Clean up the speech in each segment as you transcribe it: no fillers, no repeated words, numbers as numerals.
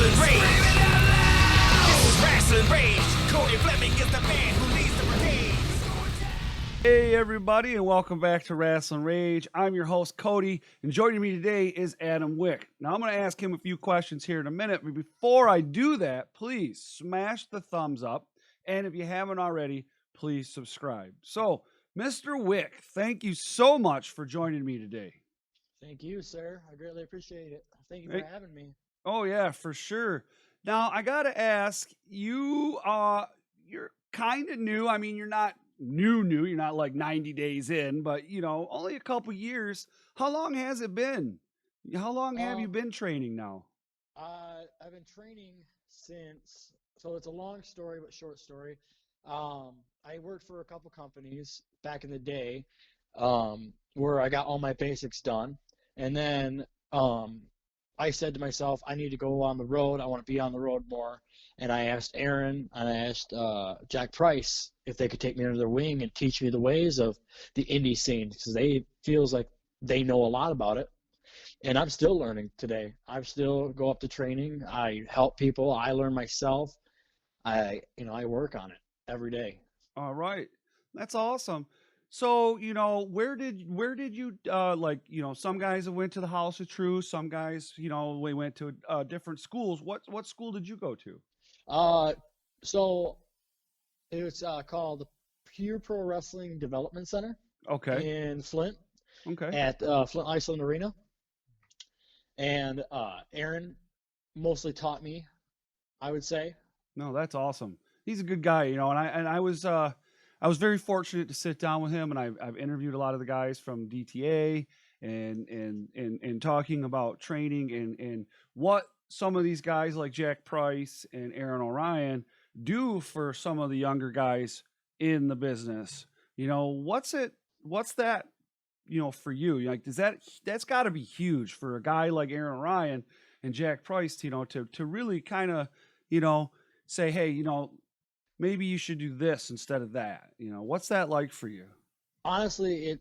Rasslin Rage. This is Rasslin Rage. Cody Fleming is the man who leads the brigade. Hey everybody, and welcome back to Rasslin Rage. I'm your host Cody, and joining me today is Adam Wick. Now I'm going to ask him a few questions here in a minute, but before I do that, please smash the thumbs up, and if you haven't already, please subscribe. So, Mr. Wick, thank you so much for joining me today. Thank you, sir. I greatly appreciate it. Thank you for having me. Oh yeah, for sure. Now I got to ask you, you're kind of new. I mean, you're not new. You're not like 90 days in, but only a couple years. How long has it been? How long have you been training now? I've been training since, so it's a long story, but short story. I worked for a couple companies back in the day, where I got all my basics done. And then, I said to myself, I need to go on the road. I want to be on the road more. And I asked Aaron and I asked Jack Price if they could take me under their wing and teach me the ways of the indie scene, because they feels like they know a lot about it. And I'm still learning today. I still go up to training. I help people. I learn myself. I work on it every day. All right. That's awesome. So, where did you, some guys went to the House of Truth, some guys, we went to different schools. What school did you go to? So it was called the Pure Pro Wrestling Development Center. Okay. In Flint. Okay. At Flint Iceland Arena. And Aaron mostly taught me, I would say. No, that's awesome. He's a good guy, and I was very fortunate to sit down with him, and I've interviewed a lot of the guys from DTA and talking about training and what some of these guys like Jack Price and Aaron O'Ryan do for some of the younger guys in the business. What's that, for you? Like, that's got to be huge for a guy like Aaron O'Ryan and Jack Price, to really kind of, say, hey, maybe you should do this instead of that. What's that like for you? Honestly,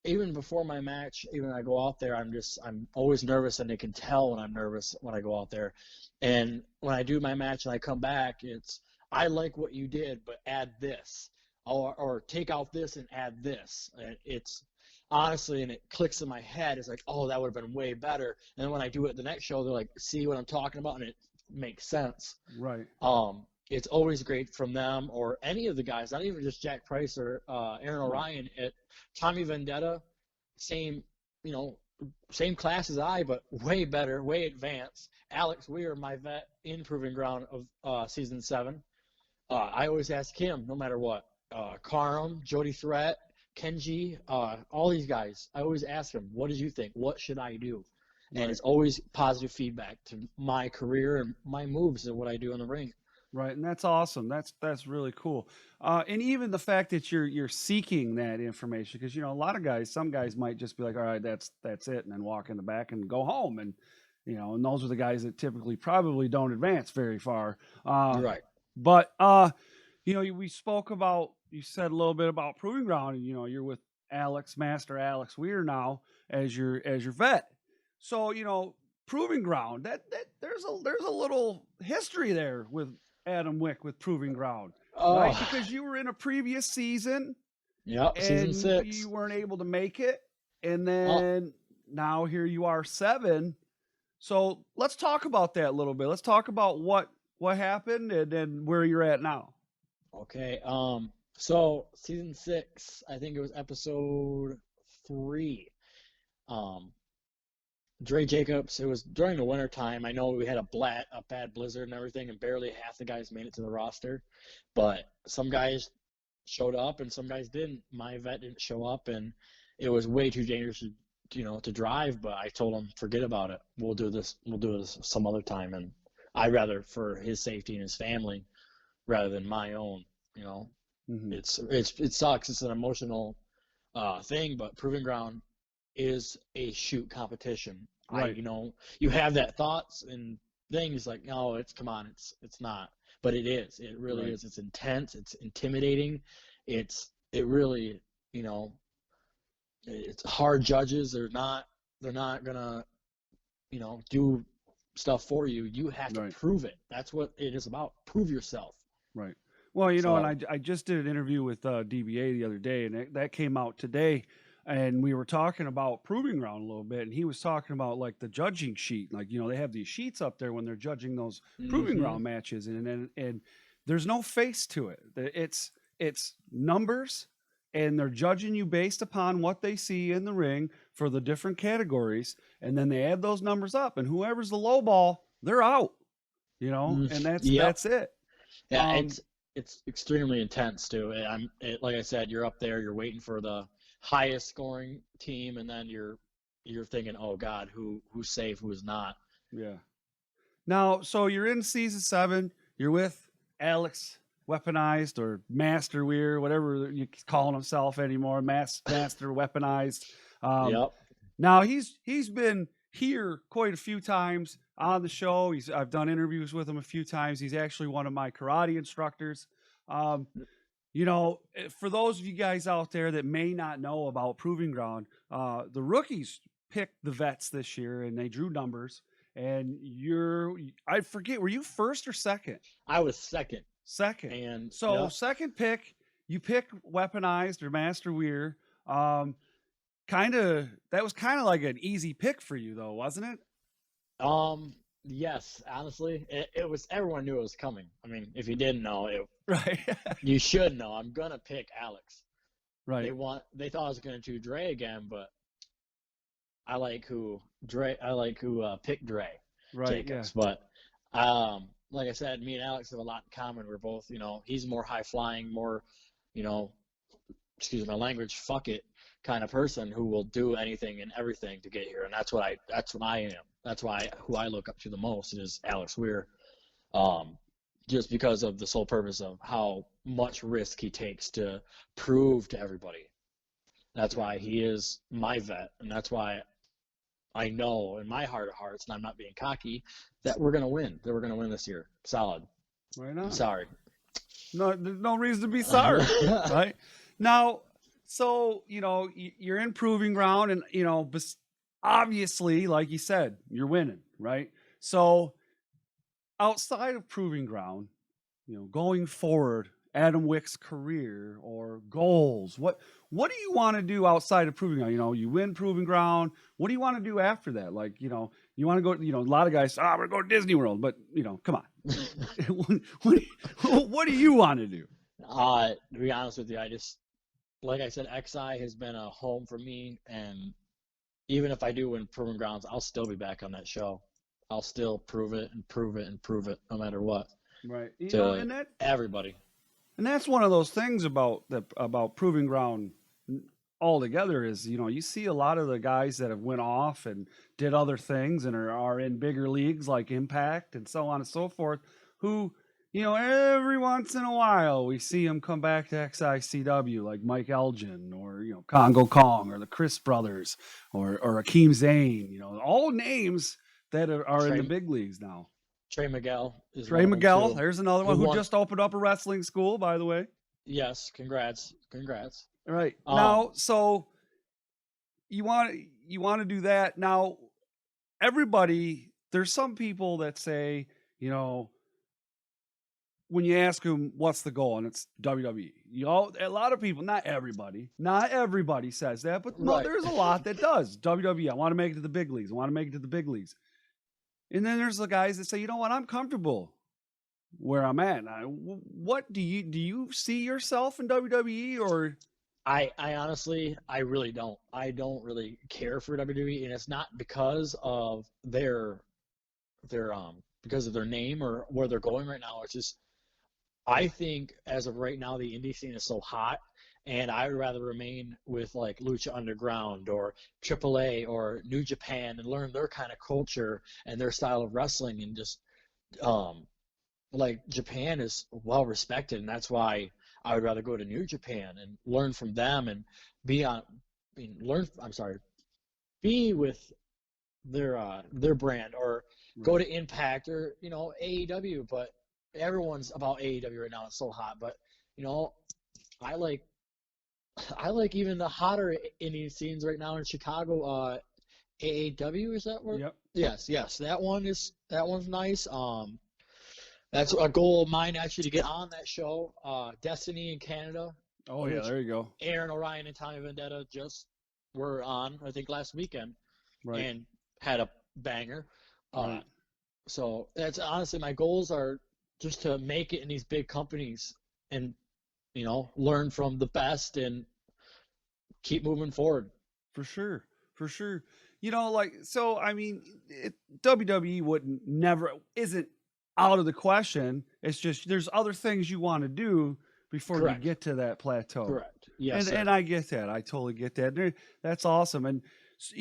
even before my match, even when I go out there, I'm always nervous, and they can tell when I'm nervous when I go out there. And when I do my match and I come back, I like what you did, but add this, or take out this and add this. It's honestly, and it clicks in my head. It's like, oh, that would have been way better. And then when I do it the next show, they're like, see what I'm talking about, and it makes sense. Right. It's always great from them or any of the guys, not even just Jack Price or Aaron O'Ryan. Tommy Vendetta, same class as I, but way better, way advanced. Alex Weir, my vet in Proving Ground of Season 7. I always ask him, no matter what. Karam, Jody Threat, Kenji, all these guys. I always ask him, what did you think? What should I do? And it's always positive feedback to my career and my moves and what I do in the ring. Right, and that's awesome. That's really cool. And even the fact that you're seeking that information, because a lot of guys, some guys might just be like, all right, that's it, and then walk in the back and go home, and and those are the guys that typically probably don't advance very far. Right. But we spoke about, you said a little bit about Proving Ground, and you're with Master Alex Weir now as your vet. So Proving Ground, that there's a little history there with Adam Wick with Proving Ground, right? Because you were in a previous season. Yep, season 6. You weren't able to make it, and then now here you are 7. So let's talk about that a little bit. Let's talk about what happened and then where you're at now. Okay. So season 6, I think it was episode 3. Dre Jacobs, it was during the winter time. I know we had a bad blizzard and everything, and barely half the guys made it to the roster. But some guys showed up and some guys didn't. My vet didn't show up, and it was way too dangerous to drive. But I told him, forget about it. We'll do this some other time. And I'd rather, for his safety and his family, rather than my own. Mm-hmm. It sucks. It's an emotional thing, but Proving Ground is a shoot competition. Right. You have that thoughts and things like, no, it's not, but it is. It really is. It's intense. It's intimidating. It really, it's hard judges. They're not gonna, do stuff for you. You have to Right. prove it. That's what it is about. Prove yourself. Right. Well, you know, So, and I just did an interview with DBA the other day, and that came out today, and we were talking about Proving Ground a little bit, and he was talking about like the judging sheet, like, you know, they have these sheets up there when they're judging those Proving mhm. Ground matches, and there's no face to it. It's numbers, and they're judging you based upon what they see in the ring for the different categories, and then they add those numbers up, and whoever's the low ball, they're out. You know, and Yep. that's it. Yeah, Um, it's extremely intense too. Like I said, you're up there, you're waiting for the highest scoring team, and then you're thinking, oh God, who's safe, who's not. Yeah. Now, so you're in season 7. You're with Alex Weaponized or Master Weir, whatever you calling himself anymore. Master Weaponized. Yep. Now he's been here quite a few times on the show. I've done interviews with him a few times. He's actually one of my karate instructors. You know, for those of you guys out there that may not know about Proving Ground, the rookies picked the vets this year, and they drew numbers. And I forget, were you first or second? I was second. Second. And So yep. second pick, you pick Weaponized or Master Weir. That was kind of like an easy pick for you, though, wasn't it? Yes, honestly, it was. Everyone knew it was coming. I mean, if you didn't know it, Right. you should know. I'm gonna pick Alex. Right. They thought I was gonna do Dre again, but I like who picked Dre. Right. Jacobs. Yeah. But like I said, me and Alex have a lot in common. We're both, he's more high flying, more, excuse my language, fuck it kind of person who will do anything and everything to get here. And that's what I am. That's who I look up to the most is Alex Weir. Just because of the sole purpose of how much risk he takes to prove to everybody. That's why he is my vet, and that's why I know in my heart of hearts, and I'm not being cocky, that we're going to win. That we're going to win this year. Solid. Right on. Sorry. No, there's no reason to be sorry. Right now, so you're in Proving Ground, and obviously, like you said, you're winning, right? So outside of Proving Ground, going forward, Adam Wick's career or goals, what do you want to do outside of Proving Ground? You win Proving Ground. What do you want to do after that? Like, you want to go, a lot of guys, we're going to Disney World, but come on. What do you want to do? To be honest with you, like I said, XI has been a home for me, and even if I do win Proving Grounds, I'll still be back on that show. I'll still prove it and prove it and prove it, no matter what. Right. To everybody. And that's one of those things about Proving Ground altogether is, you see a lot of the guys that have went off and did other things and are in bigger leagues like Impact and so on and so forth, who, every once in a while we see them come back to XICW, like Mike Elgin or, Congo Kong or the Chris Brothers or Akeem Zane, all names that are in the big leagues now. Trey Miguel. Trey Miguel, there's another one who just opened up a wrestling school, by the way. Yes, congrats. All right. Now, so you want to do that. Now, there's some people that say, when you ask them what's the goal, and it's WWE. A lot of people, not everybody says that, but no, there's a lot that does. WWE, I want to make it to the big leagues. And then there's the guys that say, you know what, I'm comfortable where I'm at. What do you see yourself in WWE? Or I honestly, I really don't. I don't really care for WWE, and it's not because of their name or where they're going right now. It's just, I think as of right now, the indie scene is so hot, and I would rather remain with like Lucha Underground or AAA or New Japan and learn their kind of culture and their style of wrestling, and just like Japan is well respected, and that's why I would rather go to New Japan and learn from them and be with their brand, or go to Impact or AEW. But everyone's about AEW right now. It's so hot. But I like even the hotter indie scenes right now in Chicago. AAW, is that word? Yep. Yes, that one's nice. That's a goal of mine actually to get on that show. Destiny in Canada, Oh yeah, which there you go. Aaron Orion and Tommy Vendetta just were on, I think last weekend, Right, and had a banger. Uh, right. so that's honestly my goals are just to make it in these big companies and learn from the best and keep moving forward. For sure, for sure. Like so. I mean, WWE wouldn't never isn't out of the question. It's just there's other things you want to do before you Correct. get to that plateau. Correct. Yes, And sir. I get that. I totally get that. That's awesome. And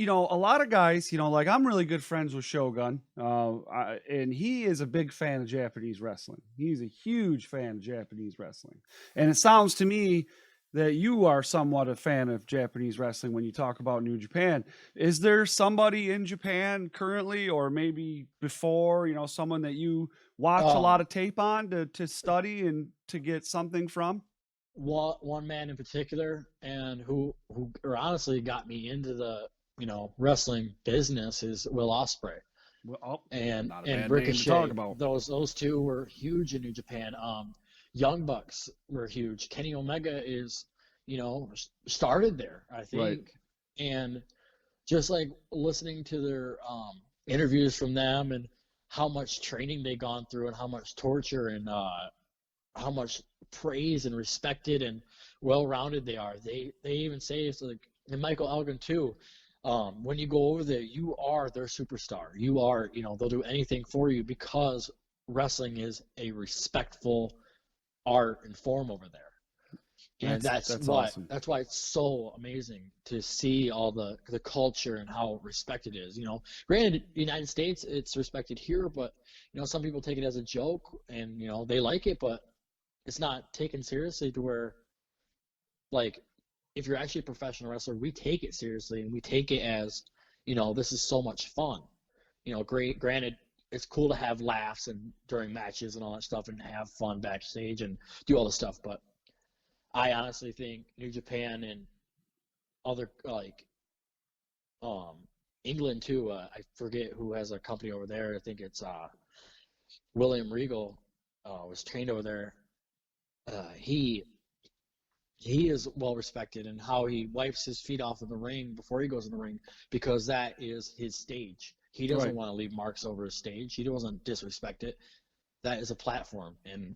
a lot of guys, like I'm really good friends with Shogun, and he is a big fan of Japanese wrestling. He's a huge fan of Japanese wrestling, and it sounds to me that you are somewhat a fan of Japanese wrestling when you talk about New Japan. Is there somebody in Japan currently, or maybe before, someone that you watch a lot Um, of tape on to study and to get something from? one man in particular, and who or honestly got me into the wrestling business is Will Ospreay Well, oh, and not a and bad name to talk Ricochet. about. Those two were huge in New Japan. Young Bucks were huge. Kenny Omega is started there, I Right. think, and just like listening to their interviews from them and how much training they gone through and how much torture and how much praise and respected and well-rounded they are. They even say it's like, and Michael Elgin too. When you go over there, you are their superstar. You are, they'll do anything for you because wrestling is a respectful art and form over there. And That's awesome. that's why it's so amazing to see all the culture and how respected it is. Granted, the United States it's respected here, but some people take it as a joke and they like it, but it's not taken seriously to where, like, if you're actually a professional wrestler, we take it seriously and we take it as, this is so much fun. Great. Granted, it's cool to have laughs and during matches and all that stuff and have fun backstage and do all the stuff, but I honestly think New Japan and other like um England too. I forget who has a company over there. I think it's William Regal was trained over there. He is well respected and how he wipes his feet off in the ring before he goes in the ring because that is his stage. He doesn't Right. want to leave marks over his stage. He doesn't disrespect it. That is a platform, and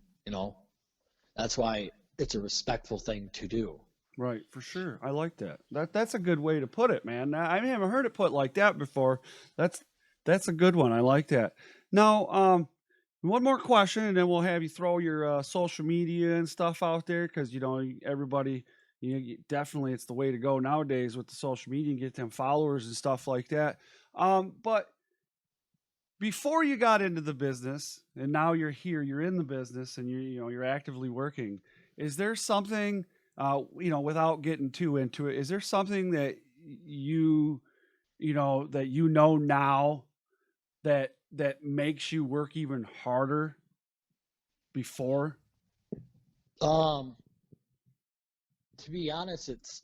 that's why it's a respectful thing to do. Right, for sure. I like that. That's a good way to put it, man. I haven't heard it put like that before. That's that's a good one. I like that. Now, one more question, and then we'll have you throw your social media and stuff out there because everybody, definitely it's the way to go nowadays with the social media and get them followers and stuff like that. But before you got into the business, and now you're here, you're in the business, and you're actively working. Is there something, without getting too into it, is there something that you, that now that makes you work even harder before? Um, to be honest, It's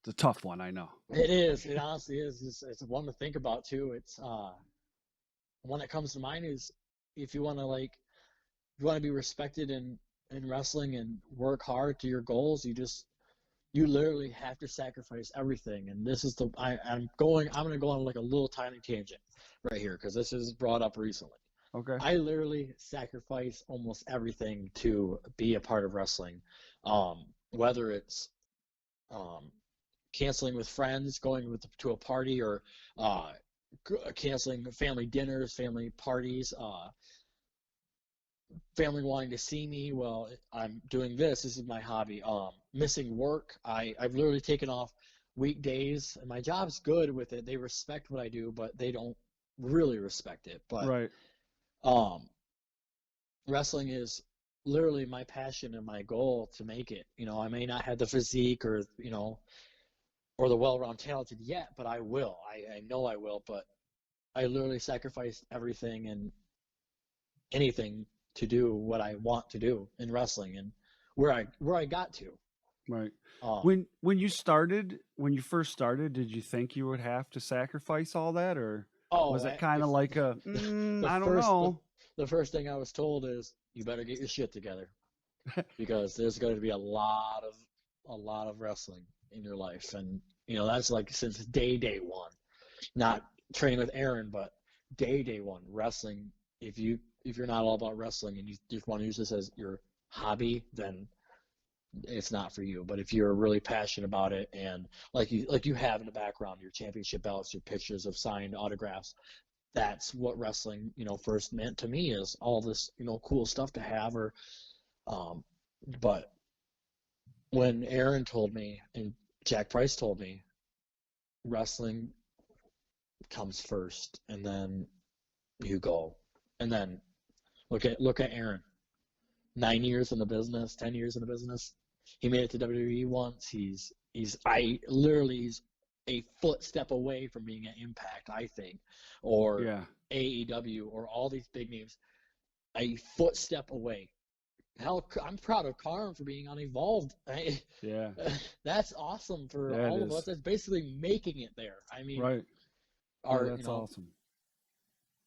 a tough one, I know. it is. It honestly is. It's one to think about too. It's one that comes to mind is if you want to if you want to be respected in wrestling and work hard to your goals, you literally have to sacrifice everything. And this is I'm gonna go on like a little tiny tangent right here because this is brought up recently. Okay. I literally sacrifice almost everything to be a part of wrestling. Whether it's um, canceling with friends, going to a party, or canceling family dinners, family parties, family wanting to see me. Well, I'm doing this. This is my hobby. Missing work. I've literally taken off weekdays, and my job's good with it. They respect what I do, but they don't really respect it. But Right. um, wrestling is literally my passion and my goal to make it. I may not have the physique or the well-rounded talented yet, but I will. I know I will. But I literally sacrificed everything and anything to do what I want to do in wrestling and where I got to. Right. Um, When you first started, did you think you would have to sacrifice all that, or was oh, it kind of like a the I don't first know? the first thing I was told is you better get your shit together because there's going to be a lot of wrestling in your life, and that's like since day one, not training with Aaron, but day one wrestling. If you're not all about wrestling and you just want to use this as your hobby, then it's not for you. But if you're really passionate about it, and like you have in the background your championship belts, your pictures of signed autographs, that's what wrestling first meant to me, is all this cool stuff to have. Or but when Aaron told me and Jack Price told me wrestling comes first and then you go, and then look at Aaron, 9 years in the business, 10 years in the business. He made it to WWE once. He's a footstep away from being at Impact, I think, or Yeah. AEW, or all these big names, a footstep away. Hell, I'm proud of Karn for being on Evolved. Yeah. That's awesome for Yeah, it all of is. us. That's basically making it there. I mean, Right. our, That's awesome.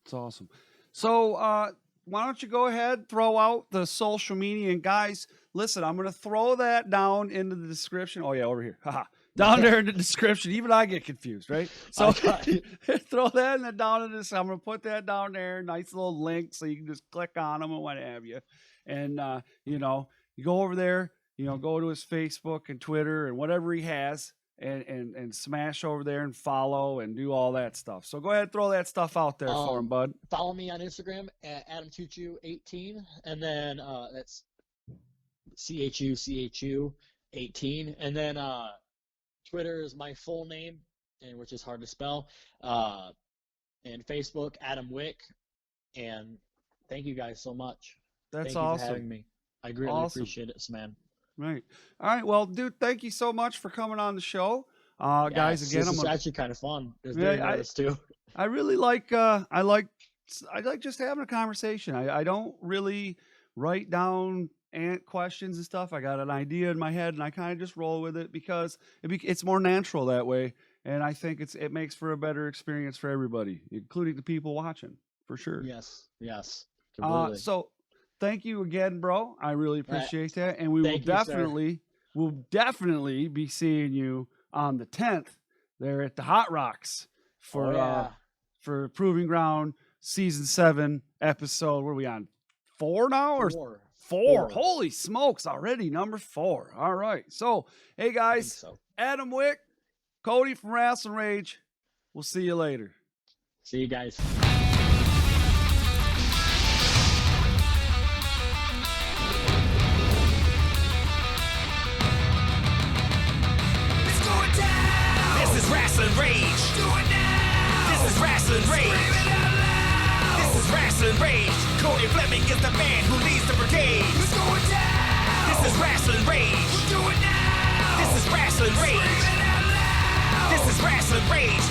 It's awesome. So, why don't you go ahead, throw out the social media, and guys, listen, I'm going to throw that down into the description. Oh yeah, over here. Haha. Down there in the description. Even I get confused, right? So throw that down in this. I'm going to put that down there. Nice little link so you can just click on them and what have you. And, you go over there, go to his Facebook and Twitter and whatever he has, and smash over there and follow and do all that stuff. So go ahead, throw that stuff out there for him, bud. Follow me on Instagram at AdamChuchu18, and then that's CHU18, and then Twitter is my full name, and which is hard to spell, and Facebook Adam Wick. And thank you guys so much. That's Thank you awesome. for having me. I greatly appreciate it, man. Right. All right. Well, dude, thank you so much for coming on the show. Guys, again, this is actually kind of fun. It's very nervous too. I really like I like just having a conversation. I don't really write down questions and stuff. I got an idea in my head and I kind of just roll with it because it's more natural that way, and I think it makes for a better experience for everybody, including the people watching, for sure. Yes. Completely. So thank you again, bro. I really appreciate that, and we will definitely be seeing you on the 10th there at the Hot Rocks for Proving Ground Season 7 episode. What are we on? 4 now or 4? Holy smokes! Already number 4. All right. So hey guys, Adam Wick, Cody from Rasslin Rage. We'll see you later. See you guys. This is Rasslin Rage. Do it now. This is Rasslin Rage. Scream it out loud. This is Rasslin Rage. Cody Fleming is the man who leads the brigade. It's going down. This is Rasslin Rage. Do it now. This is Rasslin Rage. Scream it out loud. This is Rasslin Rage.